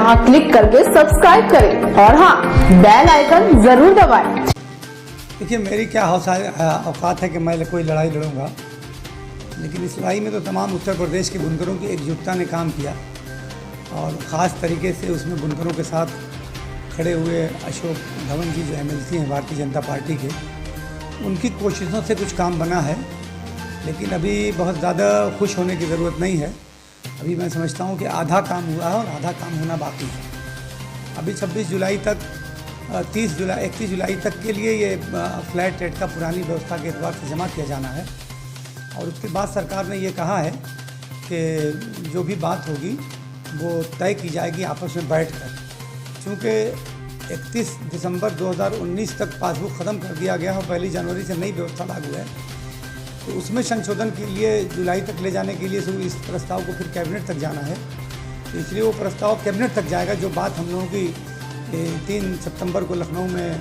यहाँ क्लिक करके सब्सक्राइब करें और हाँ, बेल आइकन जरूर दबाएं। देखिए, मेरी क्या औकात है कि मैं कोई लड़ाई लड़ूंगा, लेकिन इस लड़ाई में तो तमाम उत्तर प्रदेश के बुनकरों की एकजुटता ने काम किया और ख़ास तरीके से उसमें बुनकरों के साथ खड़े हुए अशोक धवन जी जो MLC हैं भारतीय जनता पार्टी के, उनकी कोशिशों से कुछ काम बना है। लेकिन अभी बहुत ज़्यादा खुश होने की ज़रूरत नहीं है। अभी मैं समझता हूँ कि आधा काम हुआ है और आधा काम होना बाकी है। अभी 26 जुलाई तक 31 जुलाई तक के लिए ये फ्लैट रेट का पुरानी व्यवस्था के एतबार से जमा किया जाना है और उसके बाद सरकार ने ये कहा है कि जो भी बात होगी वो तय की जाएगी आपस में बैठकर। चूँकि 31 दिसंबर 2019 तक पासबुक ख़त्म कर दिया गया और 1 जनवरी से नई व्यवस्था लागू है, तो उसमें संशोधन के लिए जुलाई तक ले जाने के लिए इस प्रस्ताव को फिर कैबिनेट तक जाना है। तो इसलिए वो प्रस्ताव कैबिनेट तक जाएगा। जो बात हम लोगों की 3 सितंबर को लखनऊ में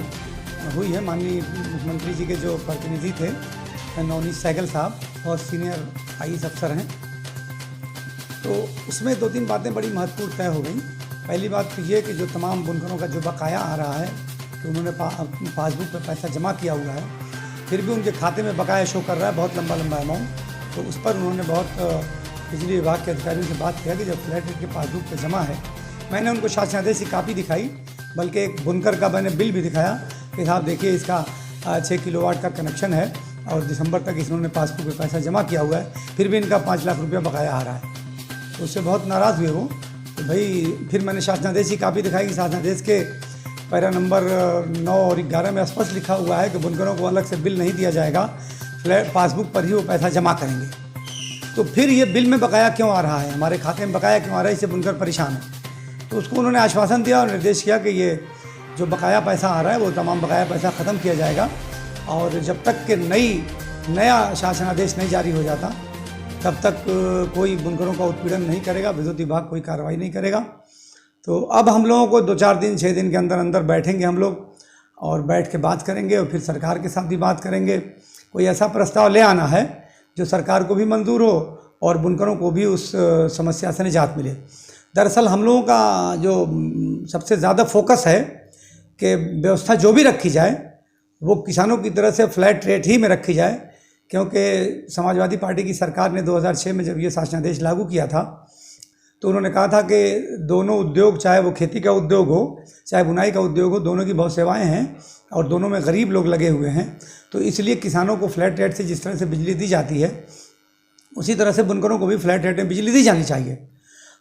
हुई है, माननीय मुख्यमंत्री जी के जो प्रतिनिधि थे नवनीत सहगल साहब और सीनियर IAS अफसर हैं, तो उसमें 2-3 बातें बड़ी महत्वपूर्ण तय हो गई। पहली बात तो ये कि जो तमाम बुनकरों का जो बकाया आ रहा है कि उन्होंने पासबुक पर पैसा जमा किया हुआ है, फिर भी उनके खाते में बकाया शो कर रहा है बहुत लंबा अमाउंट, तो उस पर उन्होंने बहुत बिजली विभाग के अधिकारियों से बात किया कि जब फ्लैट रेट के पासबुक पर जमा है, मैंने उनको शासनादेश की कापी दिखाई, बल्कि एक बुनकर का मैंने बिल भी दिखाया कि साहब देखिए इसका 6 किलोवाट का कनेक्शन है और दिसंबर तक इन्होंने पासबुक पे पैसा जमा किया हुआ है, फिर भी इनका 5 लाख रुपया बकाया आ रहा है। तो उससे बहुत नाराज़ हुए वो। तो भाई फिर मैंने शासनादेश की कापी दिखाई कि शासनादेश के पैरा नंबर 9 और 11 में स्पष्ट लिखा हुआ है कि बुनकरों को अलग से बिल नहीं दिया जाएगा, फ्लैट पासबुक पर ही वो पैसा जमा करेंगे। तो फिर ये बिल में बकाया क्यों आ रहा है, हमारे खाते में बकाया क्यों आ रहा है, इससे बुनकर परेशान है। तो उसको उन्होंने आश्वासन दिया और निर्देश किया कि ये जो बकाया पैसा आ रहा है वो तमाम बकाया पैसा ख़त्म किया जाएगा और जब तक कि नया शासनादेश नहीं जारी हो जाता तब तक कोई बुनकरों का उत्पीड़न नहीं करेगा, विद्युत विभाग कोई कार्रवाई नहीं करेगा। तो अब हम लोगों को 2-4 दिन 6 दिन के अंदर बैठेंगे हम लोग और बैठ के बात करेंगे और फिर सरकार के साथ भी बात करेंगे। कोई ऐसा प्रस्ताव ले आना है जो सरकार को भी मंजूर हो और बुनकरों को भी उस समस्या से निजात मिले। दरअसल हम लोगों का जो सबसे ज़्यादा फोकस है कि व्यवस्था जो भी रखी जाए वो किसानों की तरह से फ्लैट रेट ही में रखी जाए, क्योंकि समाजवादी पार्टी की सरकार ने 2006 में जब ये शासनादेश लागू किया था तो उन्होंने कहा था कि दोनों उद्योग, चाहे वो खेती का उद्योग हो चाहे बुनाई का उद्योग हो, दोनों की बहुत सेवाएं हैं और दोनों में गरीब लोग लगे हुए हैं। तो इसलिए किसानों को फ्लैट रेट से जिस तरह से बिजली दी जाती है उसी तरह से बुनकरों को भी फ्लैट रेट में बिजली दी जानी चाहिए।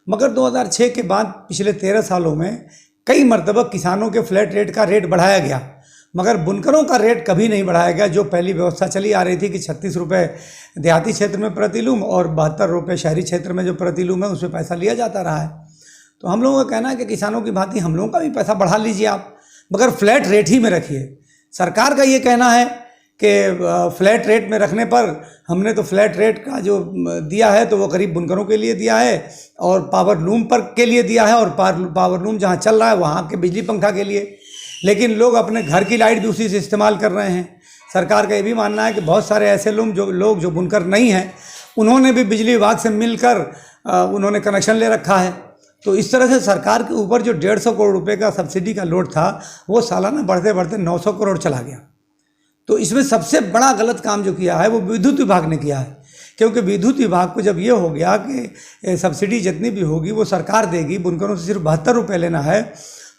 मगर 2006 के बाद पिछले 13 सालों में कई मरतबा किसानों के फ्लैट रेट का रेट बढ़ाया गया, मगर बुनकरों का रेट कभी नहीं बढ़ाया गया। जो पहली व्यवस्था चली आ रही थी कि 36 रुपये देहाती क्षेत्र में प्रति लूम और 72 रुपये शहरी क्षेत्र में जो प्रति लूम है उसमें पैसा लिया जाता रहा है। तो हम लोगों का कहना है कि किसानों की भांति हम लोगों का भी पैसा बढ़ा लीजिए आप, मगर फ्लैट रेट ही में रखिए। सरकार का ये कहना है कि फ्लैट रेट में रखने पर हमने तो फ्लैट रेट का जो दिया है तो वो करीब बुनकरों के लिए दिया है और पावर लूम पर के लिए दिया है और पावर लूम जहाँ चल रहा है वहाँ के बिजली पंखा के लिए, लेकिन लोग अपने घर की लाइट भी उसी से इस्तेमाल कर रहे हैं। सरकार का ये भी मानना है कि बहुत सारे ऐसे लोग जो बुनकर नहीं हैं उन्होंने भी बिजली विभाग से मिलकर उन्होंने कनेक्शन ले रखा है। तो इस तरह से सरकार के ऊपर जो 150 करोड़ रुपए का सब्सिडी का लोड था वो सालाना बढ़ते बढ़ते 900 करोड़ चला गया। तो इसमें सबसे बड़ा गलत काम जो किया है वो विद्युत विभाग ने किया है, क्योंकि विद्युत विभाग को जब ये हो गया कि सब्सिडी जितनी भी होगी वो सरकार देगी, बुनकरों से सिर्फ 72 रुपये लेना है,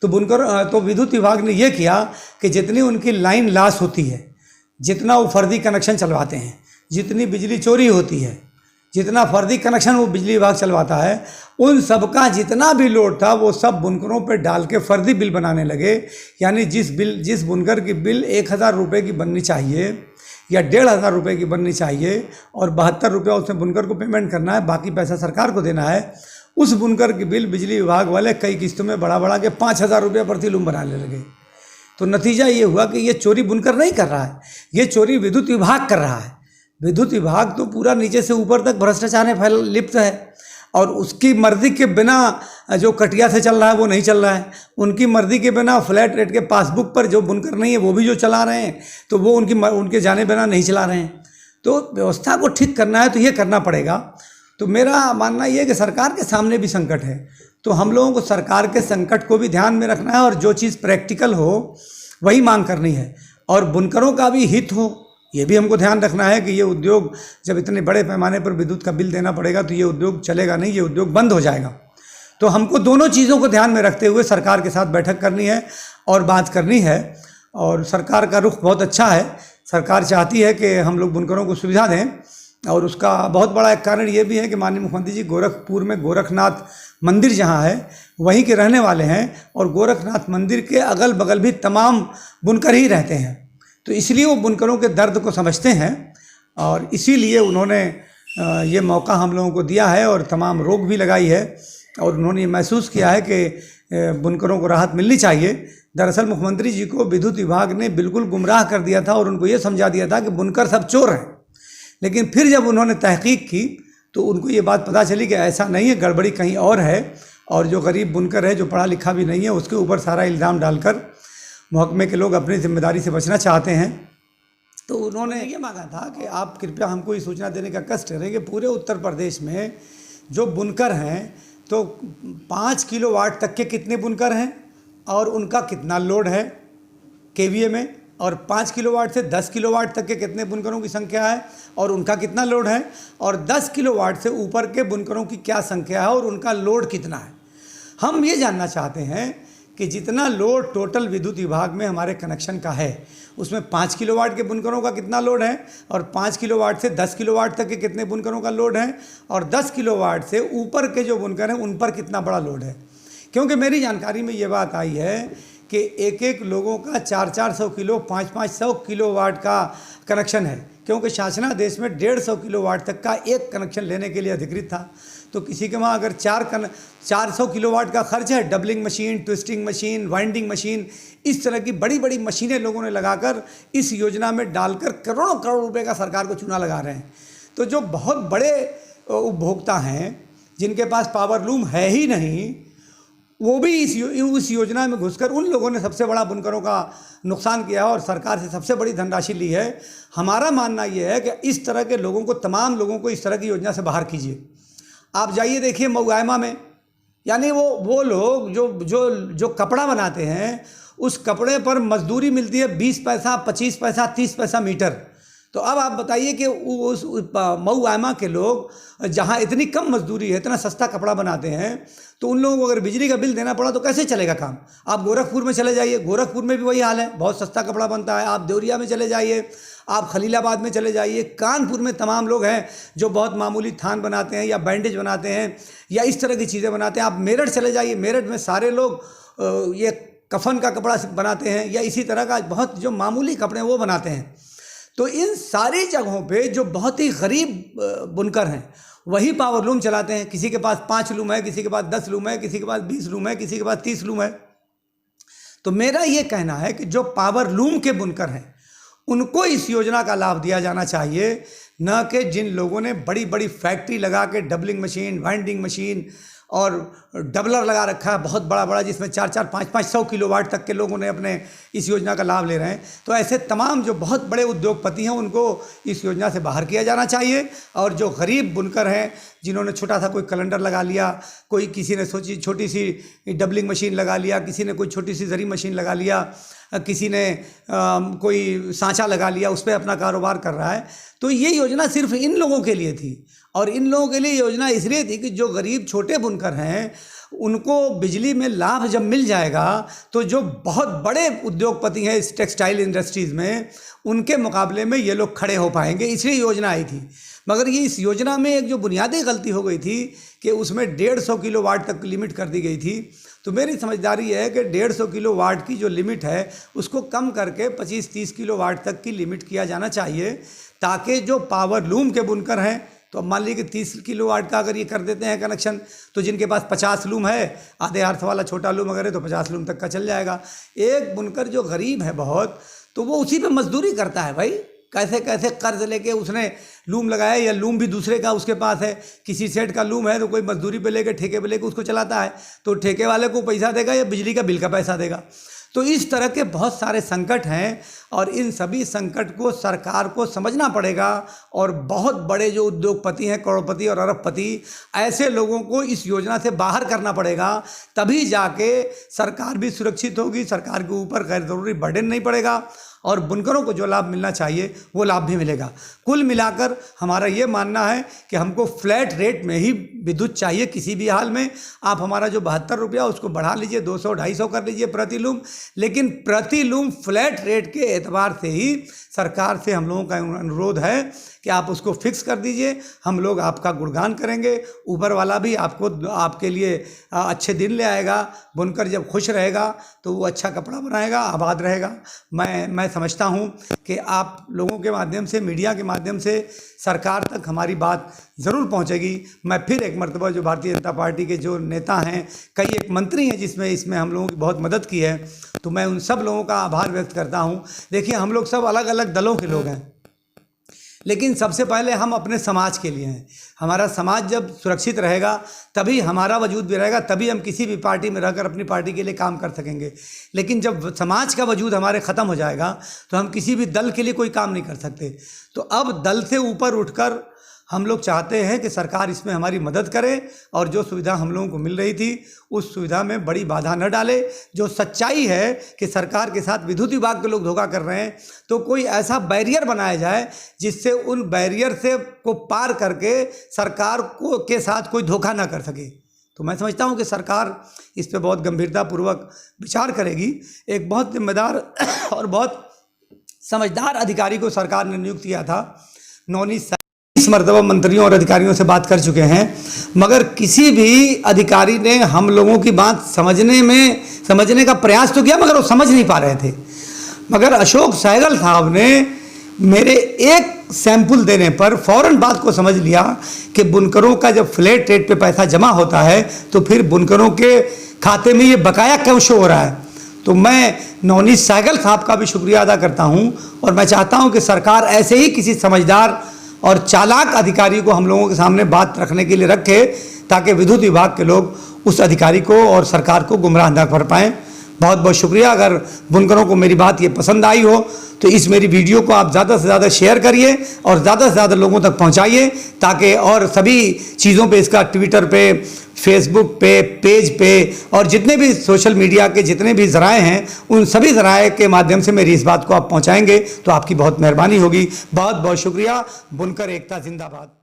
तो विद्युत विभाग ने ये किया कि जितनी उनकी लाइन लॉस होती है, जितना वो फर्जी कनेक्शन चलवाते हैं, जितनी बिजली चोरी होती है, जितना फर्जी कनेक्शन वो बिजली विभाग चलवाता है, उन सब का जितना भी लोड था वो सब बुनकरों पे डाल के फर्जी बिल बनाने लगे। यानी जिस बुनकर की बिल 1000 रुपये की बननी चाहिए या 1500 रुपये की बननी चाहिए और 72 रुपया उसमें बुनकर को पेमेंट करना है, बाकी पैसा सरकार को देना है, उस बुनकर की बिल बिजली विभाग वाले कई किस्तों में बढ़ा के 5000 रुपये प्रति लूम बनाने लगे। तो नतीजा ये हुआ कि ये चोरी बुनकर नहीं कर रहा है, ये चोरी विद्युत विभाग कर रहा है। विद्युत विभाग तो पूरा नीचे से ऊपर तक भ्रष्टाचार में लिप्त है और उसकी मर्जी के बिना जो कटिया से चल रहा है वो नहीं चल रहा है। उनकी मर्जी के बिना फ्लैट रेट के पासबुक पर जो बुनकर नहीं है वो भी जो चला रहे हैं तो वो उनके जाने बिना नहीं चला रहे हैं। तो व्यवस्था को ठीक करना है तो ये करना पड़ेगा। तो मेरा मानना ये है कि सरकार के सामने भी संकट है, तो हम लोगों को सरकार के संकट को भी ध्यान में रखना है और जो चीज़ प्रैक्टिकल हो वही मांग करनी है, और बुनकरों का भी हित हो ये भी हमको ध्यान रखना है कि ये उद्योग जब इतने बड़े पैमाने पर विद्युत का बिल देना पड़ेगा तो ये उद्योग चलेगा नहीं, ये उद्योग बंद हो जाएगा। तो हमको दोनों चीज़ों को ध्यान में रखते हुए सरकार के साथ बैठक करनी है और बात करनी है, और सरकार का रुख बहुत अच्छा है। सरकार चाहती है कि हम लोग बुनकरों को सुविधा दें, और उसका बहुत बड़ा एक कारण ये भी है कि माननीय मुख्यमंत्री जी गोरखपुर में गोरखनाथ मंदिर जहाँ है वहीं के रहने वाले हैं, और गोरखनाथ मंदिर के अगल बगल भी तमाम बुनकर ही रहते हैं, तो इसलिए वो बुनकरों के दर्द को समझते हैं, और इसीलिए उन्होंने ये मौका हम लोगों को दिया है और तमाम रोक भी लगाई है, और उन्होंने ये महसूस किया है कि बुनकरों को राहत मिलनी चाहिए। दरअसल मुख्यमंत्री जी को विद्युत विभाग ने बिल्कुल गुमराह कर दिया था और उनको ये समझा दिया था कि बुनकर सब चोर हैं, लेकिन फिर जब उन्होंने तहकीक की तो उनको ये बात पता चली कि ऐसा नहीं है, गड़बड़ी कहीं और है, और जो गरीब बुनकर है जो पढ़ा लिखा भी नहीं है उसके ऊपर सारा इल्ज़ाम डालकर महकमे के लोग अपनी जिम्मेदारी से बचना चाहते हैं। तो उन्होंने ये मांगा था कि आप कृपया हमको ये सूचना देने का कष्ट करें कि पूरे उत्तर प्रदेश में जो बुनकर हैं तो 5 किलोवाट तक के कितने बुनकर हैं और उनका कितना लोड है केवीए में, और 5 किलोवाट से 10 किलोवाट तक के कितने बुनकरों की संख्या है और उनका कितना लोड है, और 10 किलोवाट से ऊपर के बुनकरों की क्या संख्या है और उनका लोड कितना है। हम ये जानना चाहते हैं कि जितना लोड टोटल विद्युत विभाग में हमारे कनेक्शन का है उसमें 5 किलोवाट के बुनकरों का कितना लोड है, और 5 किलोवाट से 10 किलोवाट तक के कितने बुनकरों का लोड है, और 10 किलोवाट से ऊपर के जो बुनकर हैं उन पर कितना बड़ा लोड है। क्योंकि मेरी जानकारी में ये बात आई है कि एक एक लोगों का 400 किलो 500 किलोवाट का कनेक्शन है, क्योंकि शासनादेश में 150 किलोवाट तक का एक कनेक्शन लेने के लिए अधिकृत था। तो किसी के वहाँ अगर 400 किलोवाट का खर्च है, doubling machine, twisting machine, winding machine, इस तरह की बड़ी बड़ी मशीनें लोगों ने लगाकर इस योजना में डालकर करोड़ों करोड़ रुपए का सरकार को चूना लगा रहे हैं। तो जो बहुत बड़े उपभोक्ता हैं जिनके पास पावर लूम है ही नहीं, वो भी इस योजना में घुसकर उन लोगों ने सबसे बड़ा बुनकरों का नुकसान किया और सरकार से सबसे बड़ी धनराशि ली है। हमारा मानना ये है कि इस तरह के लोगों को, तमाम लोगों को इस तरह की योजना से बाहर कीजिए। आप जाइए देखिए मऊआयमा में, यानी वो लोग जो कपड़ा बनाते हैं उस कपड़े पर मजदूरी मिलती है 20 पैसा, 25 पैसा, 30 पैसा मीटर। तो अब आप बताइए कि उस मऊआयमा के लोग जहाँ इतनी कम मजदूरी है, इतना सस्ता कपड़ा बनाते हैं, तो उन लोगों को अगर बिजली का बिल देना पड़ा तो कैसे चलेगा काम। आप गोरखपुर में चले जाइए, गोरखपुर में भी वही हाल है, बहुत सस्ता कपड़ा बनता है। आप देवरिया में चले जाइए, आप खलीलाबाद में चले जाइए, कानपुर में तमाम लोग हैं जो बहुत मामूली थान बनाते हैं या बैंडेज बनाते हैं या इस तरह की चीज़ें बनाते हैं। आप मेरठ चले जाइए, मेरठ में सारे लोग ये कफन का कपड़ा बनाते हैं या इसी तरह का बहुत जो मामूली कपड़े वो बनाते हैं। तो इन सारी जगहों पे जो बहुत ही गरीब बुनकर हैं वही पावर लूम चलाते हैं। किसी के पास 5 लूम है, किसी के पास 10 लूम है, किसी के पास 20 लूम है, किसी के पास 30 लूम है। तो मेरा ये कहना है कि जो पावर लूम के बुनकर हैं उनको इस योजना का लाभ दिया जाना चाहिए, न कि जिन लोगों ने बड़ी बड़ी फैक्ट्री लगा के डबलिंग मशीन, वाइंडिंग मशीन और डबलर लगा रखा है बहुत बड़ा बड़ा, जिसमें 400, 500 किलोवाट तक के लोगों ने अपने इस योजना का लाभ ले रहे हैं। तो ऐसे तमाम जो बहुत बड़े उद्योगपति हैं उनको इस योजना से बाहर किया जाना चाहिए, और जो गरीब बुनकर हैं जिन्होंने छोटा सा कोई कैलेंडर लगा लिया, कोई किसी ने सोची छोटी सी डबलिंग मशीन लगा लिया, किसी ने कोई छोटी सी जरी मशीन लगा लिया, किसी ने कोई सांचा लगा लिया, उस पर अपना कारोबार कर रहा है। तो ये योजना सिर्फ इन लोगों के लिए थी, और इन लोगों के लिए योजना इसलिए थी कि जो गरीब छोटे बुनकर हैं उनको बिजली में लाभ जब मिल जाएगा तो जो बहुत बड़े उद्योगपति हैं इस टेक्सटाइल इंडस्ट्रीज़ में उनके मुकाबले में ये लोग खड़े हो पाएंगे, इसलिए योजना आई थी। मगर ये इस योजना में एक जो बुनियादी गलती हो गई थी कि उसमें 150 किलोवाट तक लिमिट कर दी गई थी। तो मेरी समझदारी है कि 150 किलोवाट की जो लिमिट है उसको कम करके 25-30 किलोवाट तक की लिमिट किया जाना चाहिए, ताकि जो पावर लूम के बुनकर हैं, तो अब मान लीजिए कि 30 किलोवाट का अगर ये कर देते हैं कनेक्शन, तो जिनके पास 50 लूम है, आधे अर्थ वाला छोटा लूम अगर है तो 50 लूम तक का चल जाएगा। एक बुनकर जो गरीब है बहुत, तो वो उसी पे मजदूरी करता है भाई, कैसे कैसे कर्ज लेके उसने लूम लगाया, या लूम भी दूसरे का उसके पास है, किसी सेठ का लूम है तो कोई मजदूरी पे लेके ठेके पे लेके उसको चलाता है, तो ठेके वाले को पैसा देगा या बिजली का बिल का पैसा देगा। तो इस तरह के बहुत सारे संकट हैं और इन सभी संकट को सरकार को समझना पड़ेगा और बहुत बड़े जो उद्योगपति हैं, करोड़पति और अरबपति, ऐसे लोगों को इस योजना से बाहर करना पड़ेगा। तभी जाके सरकार भी सुरक्षित होगी, सरकार के ऊपर गैर ज़रूरी बर्डन नहीं पड़ेगा और बुनकरों को जो लाभ मिलना चाहिए वो लाभ भी मिलेगा। कुल मिलाकर हमारा ये मानना है कि हमको फ्लैट रेट में ही विद्युत चाहिए किसी भी हाल में। आप हमारा जो 72 रुपया उसको बढ़ा लीजिए, 200-250 कर लीजिए प्रति लूम, लेकिन प्रति लूम फ्लैट रेट के एतबार से ही सरकार से हम लोगों का अनुरोध है कि आप उसको फिक्स कर दीजिए। हम लोग आपका गुणगान करेंगे, ऊपर वाला भी आपके लिए अच्छे दिन ले आएगा। बुनकर जब खुश रहेगा तो वो अच्छा कपड़ा बनाएगा, आबाद रहेगा। मैं समझता हूँ कि आप लोगों के माध्यम से, मीडिया के माध्यम से सरकार तक हमारी बात ज़रूर पहुँचेगी। मैं फिर एक मरतबा जो भारतीय जनता पार्टी के जो नेता हैं, कई एक मंत्री हैं जिसमें इसमें हम लोगों की बहुत मदद की है, तो मैं उन सब लोगों का आभार व्यक्त करता हूँ। देखिए, हम लोग सब अलग अलग दलों के लोग हैं, लेकिन सबसे पहले हम अपने समाज के लिए हैं। हमारा समाज जब सुरक्षित रहेगा तभी हमारा वजूद भी रहेगा, तभी हम किसी भी पार्टी में रहकर अपनी पार्टी के लिए काम कर सकेंगे। लेकिन जब समाज का वजूद हमारे ख़त्म हो जाएगा तो हम किसी भी दल के लिए कोई काम नहीं कर सकते। तो अब दल से ऊपर उठकर हम लोग चाहते हैं कि सरकार इसमें हमारी मदद करे और जो सुविधा हम लोगों को मिल रही थी उस सुविधा में बड़ी बाधा न डाले। जो सच्चाई है कि सरकार के साथ विद्युत विभाग के लोग धोखा कर रहे हैं, तो कोई ऐसा बैरियर बनाया जाए जिससे उन बैरियर से को पार करके सरकार को के साथ कोई धोखा ना कर सके। तो मैं समझता हूँ कि सरकार इस पर बहुत गंभीरतापूर्वक विचार करेगी। एक बहुत जिम्मेदार और बहुत समझदार अधिकारी को सरकार ने नियुक्त किया था। 19 मरतबा मंत्रियों और अधिकारियों से बात कर चुके हैं, मगर किसी भी अधिकारी ने हम लोगों की बात समझने का प्रयास तो किया, मगर वो समझ नहीं पा रहे थे। मगर अशोक सहगल साहब ने मेरे एक सैंपल देने पर फौरन बात को समझ लिया कि बुनकरों का जब फ्लैट रेट पे पैसा जमा होता है तो फिर बुनकरों के खाते में ये बकाया क्यों शो हो रहा है। तो मैं नवनीत सहगल साहब का भी शुक्रिया अदा करता हूं और मैं चाहता हूं कि सरकार ऐसे ही किसी समझदार और चालाक अधिकारी को हम लोगों के सामने बात रखने के लिए रखे, ताकि विद्युत विभाग के लोग उस अधिकारी को और सरकार को गुमराह न कर पाएँ। बहुत बहुत शुक्रिया। अगर बुनकरों को मेरी बात ये पसंद आई हो तो इस मेरी वीडियो को आप ज़्यादा से ज़्यादा शेयर करिए और ज़्यादा से ज़्यादा लोगों तक पहुंचाइए, ताकि और सभी चीज़ों पे इसका ट्विटर पे, फेसबुक पे, पेज पे और जितने भी सोशल मीडिया के जितने भी ज़राए हैं उन सभी ज़राए के माध्यम से मेरी इस बात को आप पहुँचाएँगे तो आपकी बहुत मेहरबानी होगी। बहुत बहुत शुक्रिया। बुनकर एकता जिंदाबाद।